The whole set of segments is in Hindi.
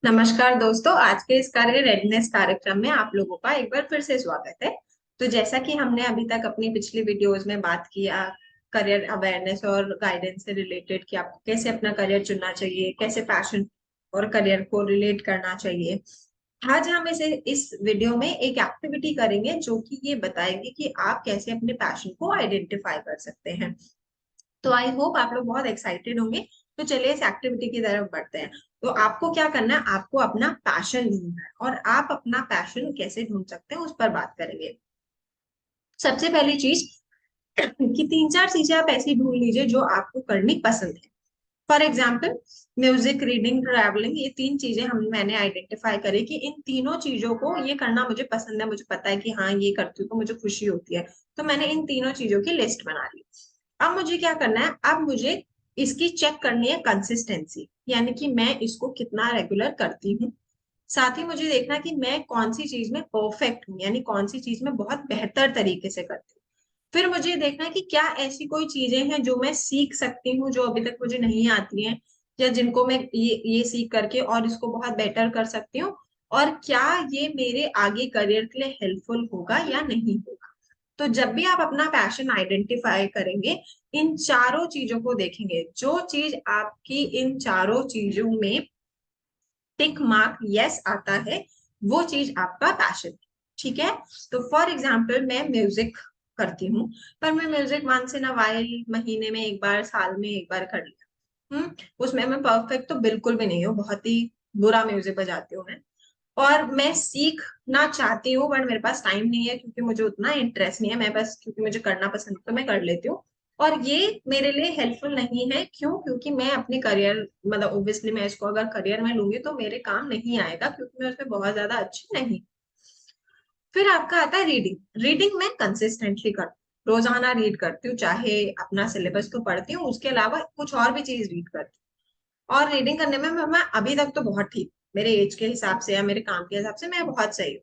नमस्कार दोस्तों, आज के इस कार्य रेडनेस कार्यक्रम में आप लोगों का एक बार फिर से स्वागत है। तो जैसा कि हमने अभी तक अपनी पिछली वीडियोस में बात किया करियर अवेयरनेस और गाइडेंस से रिलेटेड कि आपको कैसे अपना करियर चुनना चाहिए, कैसे पैशन और करियर को रिलेट करना चाहिए। आज हम इस वीडियो में एक एक्टिविटी करेंगे जो कि ये बताएगी कि आप कैसे अपने पैशन को आइडेंटिफाई कर सकते हैं। तो आई होप आप लोग बहुत एक्साइटेड होंगे। तो चलिए इस एक्टिविटी की तरफ बढ़ते हैं। तो आपको क्या करना है, आपको अपना पैशन ढूंढना है और आप अपना पैशन कैसे ढूंढ सकते हैं उस पर बात करेंगे। सबसे पहली चीज कि तीन चार चीजें आप ऐसी ढूंढ लीजिए जो आपको करनी पसंद है। For example, music, reading, travelling, ये तीन चीजें मैंने आइडेंटिफाई करी कि इन तीनों चीजों को ये करना मुझे पसंद है, मुझे पता है कि हाँ ये करती हूँ तो मुझे खुशी होती है। तो मैंने इन तीनों चीजों की लिस्ट बना ली। अब मुझे क्या करना है, अब मुझे इसकी चेक करनी है कंसिस्टेंसी, यानी कि मैं इसको कितना रेगुलर करती हूँ। साथ ही मुझे देखना कि मैं कौन सी चीज में परफेक्ट हूँ, यानी कौन सी चीज में बहुत बेहतर तरीके से करती हूँ। फिर मुझे देखना है कि क्या ऐसी कोई चीजें हैं जो मैं सीख सकती हूँ जो अभी तक मुझे नहीं आती हैं, या जिनको मैं ये सीख करके और इसको बहुत बेटर कर सकती हूँ। और क्या ये मेरे आगे करियर के लिए हेल्पफुल होगा या नहीं होगा। तो जब भी आप अपना पैशन आइडेंटिफाई करेंगे, इन चारों चीजों को देखेंगे, जो चीज आपकी इन चारों चीजों में टिक मार्क यस आता है, वो चीज आपका पैशन है। ठीक है। तो फॉर एग्जाम्पल मैं म्यूजिक करती हूँ, पर मैं music once in a while, महीने में एक बार, साल में एक बार कर लिया। उसमें मैं परफेक्ट तो बिल्कुल भी नहीं हूँ, बहुत ही बुरा म्यूजिक बजाती हूँ मैं। और मैं सीखना चाहती हूँ बट मेरे पास टाइम नहीं है, क्योंकि मुझे उतना इंटरेस्ट नहीं है। मैं बस क्योंकि मुझे करना पसंद है तो मैं कर लेती हूँ। और ये मेरे लिए हेल्पफुल नहीं है। क्यों? क्योंकि मैं अपने करियर, मतलब ओब्वियसली मैं इसको अगर करियर में लूंगी तो मेरे काम नहीं आएगा, क्योंकि मैं उसमें बहुत ज्यादा अच्छी नहीं। फिर आपका आता है रीडिंग। रीडिंग मैं कंसिस्टेंटली करती हूँ, रोजाना रीड करती हूँ, चाहे अपना सिलेबस तो पढ़ती हूँ, उसके अलावा कुछ और भी चीज रीड करती हूँ। और रीडिंग करने में मैं अभी तक तो बहुत ठीक, मेरे एज के हिसाब से या मेरे काम के हिसाब से मैं बहुत सही हूँ।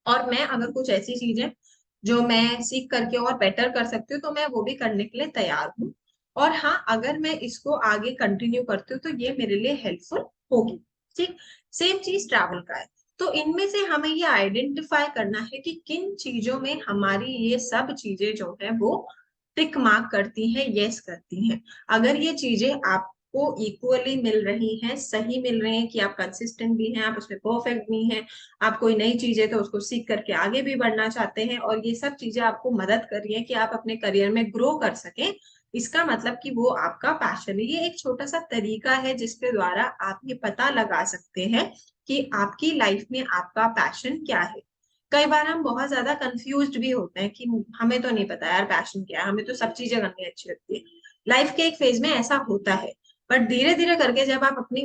और मैं अगर कुछ ऐसी चीजें जो मैं सीख करके और बेटर कर सकती हूँ तो मैं वो भी करने के लिए तैयार हूँ। और हाँ, अगर मैं इसको आगे कंटिन्यू करती हूँ तो ये मेरे लिए हेल्पफुल होगी। ठीक। सेम चीज ट्रैवल का है। तो इनमें से हमें ये आइडेंटिफाई करना है कि किन चीजों में हमारी ये सब चीजें जो है वो टिक मार्क करती हैं, यस करती हैं। अगर ये चीजें आपको इक्वली मिल रही हैं, सही मिल रही हैं कि आप कंसिस्टेंट भी हैं, आप उसमें परफेक्ट भी हैं, आप कोई नई चीज है तो उसको सीख करके आगे भी बढ़ना चाहते हैं, और ये सब चीजें आपको मदद कर रही है कि आप अपने करियर में ग्रो कर सकें, इसका मतलब कि वो आपका पैशन है। ये एक छोटा सा तरीका है जिसके द्वारा आप ये पता लगा सकते हैं कि आपकी लाइफ में आपका पैशन क्या है। कई बार हम बहुत ज्यादा कंफ्यूज्ड भी होते हैं कि हमें तो नहीं पता यार पैशन क्या है, हमें तो सब चीजें करनी अच्छी लगती है। लाइफ के एक फेज में ऐसा होता है। बट धीरे धीरे करके जब आप अपने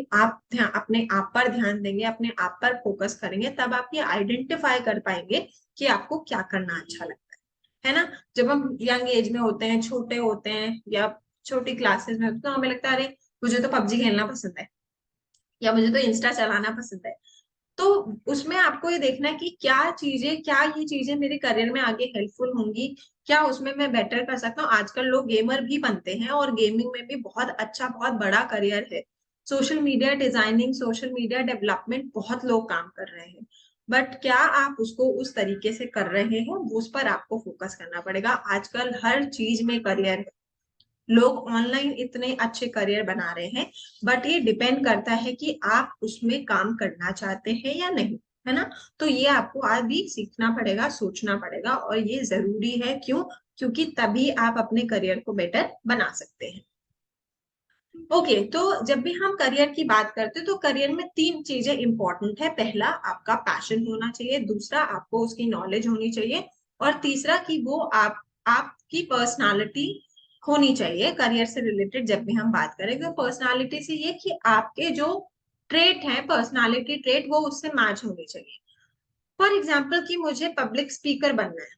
आप पर ध्यान देंगे, अपने आप पर फोकस करेंगे, तब आप ये आइडेंटिफाई कर पाएंगे कि आपको क्या करना अच्छा लगता है ना। जब हम यंग एज में होते हैं, छोटे होते हैं या छोटी क्लासेस में होते हैं, तो हमें लगता है अरे मुझे तो पबजी खेलना पसंद है, या मुझे तो इंस्टा चलाना पसंद है। तो उसमें आपको ये देखना है कि क्या ये चीजें मेरे करियर में आगे हेल्पफुल होंगी, क्या उसमें मैं बेटर कर सकता हूँ। आजकल लोग गेमर भी बनते हैं और गेमिंग में भी बहुत अच्छा, बहुत बड़ा करियर है। Social media designing, social media development, बहुत लोग काम कर रहे हैं। बट क्या आप उसको उस तरीके से कर रहे हैं, उस पर आपको फोकस करना पड़ेगा। आजकल हर चीज में करियर है। लोग ऑनलाइन इतने अच्छे करियर बना रहे हैं, बट ये डिपेंड करता है कि आप उसमें काम करना चाहते हैं या नहीं, है ना। तो ये आपको आज भी सीखना पड़ेगा, सोचना पड़ेगा, और ये जरूरी है। क्यों? क्योंकि तभी आप अपने करियर को बेटर बना सकते हैं। ओके, तो जब भी हम करियर की बात करते हैं तो करियर में तीन चीजें इंपॉर्टेंट है। पहला, आपका पैशन होना चाहिए। दूसरा, आपको उसकी नॉलेज होनी चाहिए। और तीसरा कि वो आपकी पर्सनालिटी होनी चाहिए। करियर से रिलेटेड जब भी हम बात करें तो पर्सनालिटी से ये कि आपके जो ट्रेट है, पर्सनालिटी ट्रेट, वो उससे मैच होनी चाहिए। फॉर एग्जाम्पल कि मुझे पब्लिक स्पीकर बनना है,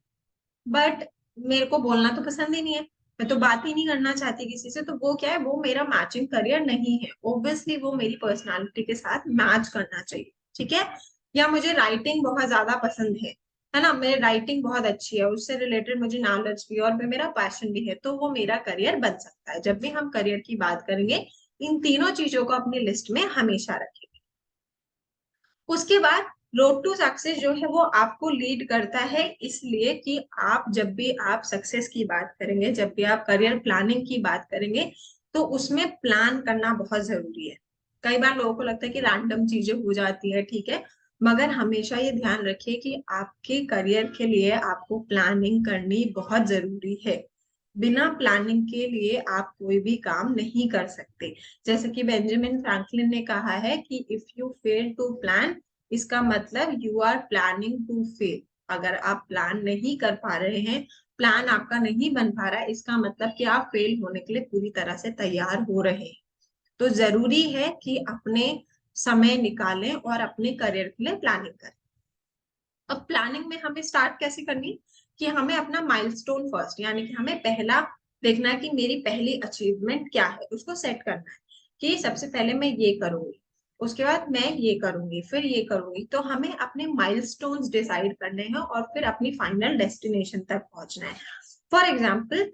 बट मेरे को बोलना तो पसंद ही नहीं है, मैं तो बात ही नहीं करना चाहती किसी से, तो वो क्या है, वो मेरा मैचिंग करियर नहीं है। ऑब्वियसली वो मेरी पर्सनालिटी के साथ मैच करना चाहिए। ठीक है। या मुझे राइटिंग बहुत ज्यादा पसंद है ना, मेरी राइटिंग बहुत अच्छी है, उससे रिलेटेड मुझे नॉलेज भी और मेरा पैशन भी है, तो वो मेरा करियर बन सकता है। जब भी हम करियर की बात करेंगे, इन तीनों चीजों को अपनी लिस्ट में हमेशा रखें। उसके बाद रोड टू सक्सेस जो है वो आपको लीड करता है, इसलिए कि आप जब भी आप सक्सेस की बात करेंगे, जब भी आप करियर प्लानिंग की बात करेंगे, तो उसमें प्लान करना बहुत जरूरी है। कई बार लोगों को लगता है कि रैंडम चीजें हो जाती है, ठीक है, मगर हमेशा ये ध्यान रखिए कि आपके करियर के लिए आपको प्लानिंग करनी बहुत जरूरी है। बिना प्लानिंग के लिए आप कोई भी काम नहीं कर सकते। जैसे कि बेंजामिन फ्रैंकलिन ने कहा है कि if you fail to plan, इसका मतलब you are planning to fail. अगर आप प्लान नहीं कर पा रहे हैं, प्लान आपका नहीं बन पा रहा है, इसका मतलब कि आप फेल होने के लिए पूरी तरह से तैयार हो रहे हैं। तो जरूरी है कि अपने समय निकालें और अपने करियर के लिए प्लानिंग करें। अब प्लानिंग में हमें स्टार्ट कैसे करनी, कि हमें अपना माइलस्टोन फर्स्ट, यानी कि हमें पहला देखना है कि मेरी पहली अचीवमेंट क्या है, उसको सेट करना है कि सबसे पहले मैं ये करूंगी, उसके बाद मैं ये करूंगी, फिर ये करूंगी। तो हमें अपने माइलस्टोन्स डिसाइड करने हैं और फिर अपनी फाइनल डेस्टिनेशन तक पहुंचना है। फॉर एग्जाम्पल,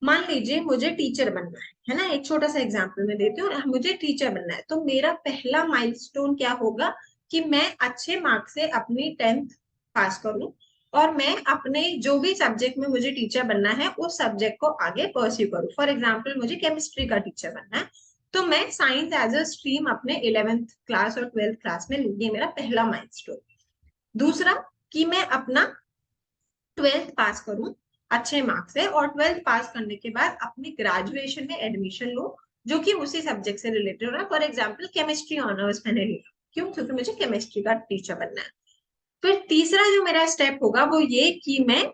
मान लीजिए मुझे टीचर बनना है ना, एक छोटा सा एग्जांपल मैं देती हूँ, मुझे टीचर बनना है, तो मेरा पहला माइलस्टोन क्या होगा कि मैं अच्छे मार्क्स से अपनी 10th पास करूं और मैं अपने जो भी सब्जेक्ट में मुझे टीचर बनना है उस सब्जेक्ट को आगे परस्यू करूं। फॉर एग्जाम्पल, मुझे केमिस्ट्री का टीचर बनना है, तो मैं साइंस एज अ स्ट्रीम अपने 11th क्लास और 12th क्लास में लूंगी, ये मेरा पहला माइलस्टोन। दूसरा, कि मैं अपना 12th पास करूं अच्छे मार्क्स से, और 12th पास करने के बाद अपनी ग्रेजुएशन में एडमिशन लूं जो कि उसी सब्जेक्ट से रिलेटेड है। फॉर एग्जाम्पल, केमिस्ट्री ऑनर्स मैंने लिया, क्यों? क्योंकि मुझे केमिस्ट्री का टीचर बनना है। फिर तीसरा जो मेरा स्टेप होगा वो ये कि मैं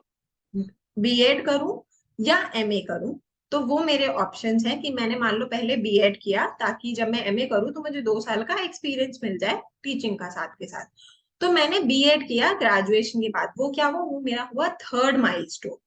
बीएड करूं या एमए करूं। तो वो मेरे ऑप्शंस हैं कि मैंने मान लो पहले बीएड किया ताकि जब मैं एमए करूं तो मुझे 2 साल का एक्सपीरियंस मिल जाए टीचिंग का साथ के साथ। तो मैंने बीएड किया ग्रेजुएशन के बाद, वो क्या हुआ, वो मेरा हुआ थर्ड माइलस्टोन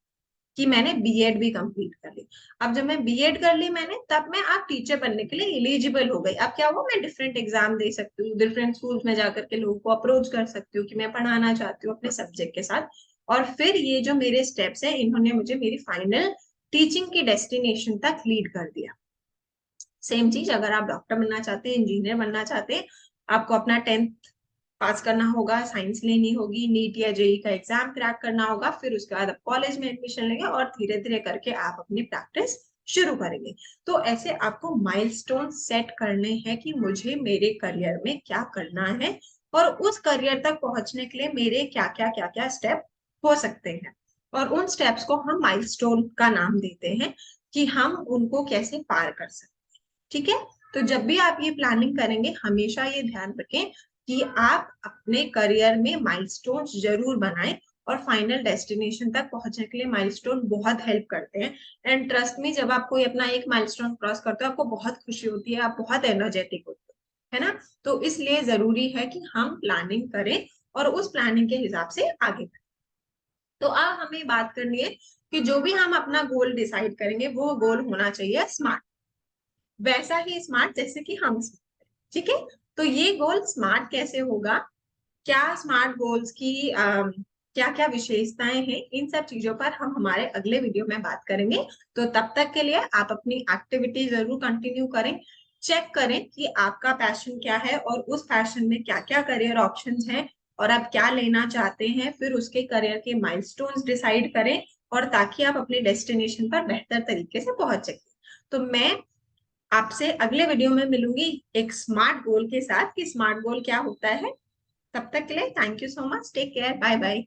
कि मैंने बीएड भी कंप्लीट कर ली। अब जब मैं बीएड कर ली मैंने, तब मैं आप टीचर बनने के लिए एलिजिबल हो गई। अब क्या हुआ, मैं डिफरेंट एग्जाम दे सकती हूँ, डिफरेंट स्कूल्स में जाकर के लोगों को अप्रोच कर सकती हूँ कि मैं पढ़ाना चाहती हूँ अपने सब्जेक्ट के साथ। और फिर ये जो मेरे स्टेप्स हैं, इन्होंने मुझे मेरी फाइनल टीचिंग की डेस्टिनेशन तक लीड कर दिया। सेम चीज अगर आप डॉक्टर बनना चाहते हैं, इंजीनियर बनना चाहते हैं, आपको अपना 10th पास करना होगा, साइंस लेनी होगी, नीट या जेई का एग्जाम क्रैक करना होगा, फिर उसके बाद आप कॉलेज में एडमिशन लेंगे और धीरे धीरे करके आप अपनी प्रैक्टिस शुरू करेंगे। तो ऐसे आपको माइलस्टोन सेट करने हैं कि मुझे मेरे करियर में क्या करना है और उस करियर तक पहुंचने के लिए मेरे क्या क्या स्टेप हो सकते हैं। और उन स्टेप्स को हम माइलस्टोन का नाम देते हैं कि हम उनको कैसे पार कर सकते हैं। ठीक है, तो जब भी आप ये प्लानिंग करेंगे हमेशा ये ध्यान रखें कि आप अपने करियर में माइलस्टोन्स जरूर बनाएं। और फाइनल डेस्टिनेशन तक पहुंचने के लिए माइलस्टोन बहुत हेल्प करते हैं। एंड ट्रस्ट में, जब आप कोई अपना एक माइलस्टोन क्रॉस करते हो आपको बहुत खुशी होती है, आप बहुत एनर्जेटिक होते हो, है ना। तो इसलिए जरूरी है कि हम प्लानिंग करें और उस प्लानिंग के हिसाब से आगे बढ़ें। तो अब हमें बात करनी है कि जो भी हम अपना गोल डिसाइड करेंगे वो गोल होना चाहिए स्मार्ट, वैसा ही स्मार्ट जैसे कि हम smart हैं। ठीक है, तो ये गोल स्मार्ट कैसे होगा, क्या स्मार्ट गोल्स की क्या क्या विशेषताएं हैं, इन सब चीजों पर हम हमारे अगले वीडियो में बात करेंगे। तो तब तक के लिए आप अपनी एक्टिविटी जरूर कंटिन्यू करें, चेक करें कि आपका पैशन क्या है और उस पैशन में क्या क्या करियर ऑप्शंस हैं और आप क्या लेना चाहते हैं, फिर उसके करियर के माइलस्टोन्स डिसाइड करें और ताकि आप अपने डेस्टिनेशन पर बेहतर तरीके से पहुंच सकें। तो मैं आपसे अगले वीडियो में मिलूंगी एक स्मार्ट गोल के साथ कि स्मार्ट गोल क्या होता है। तब तक के लिए thank you so much, take care, bye bye.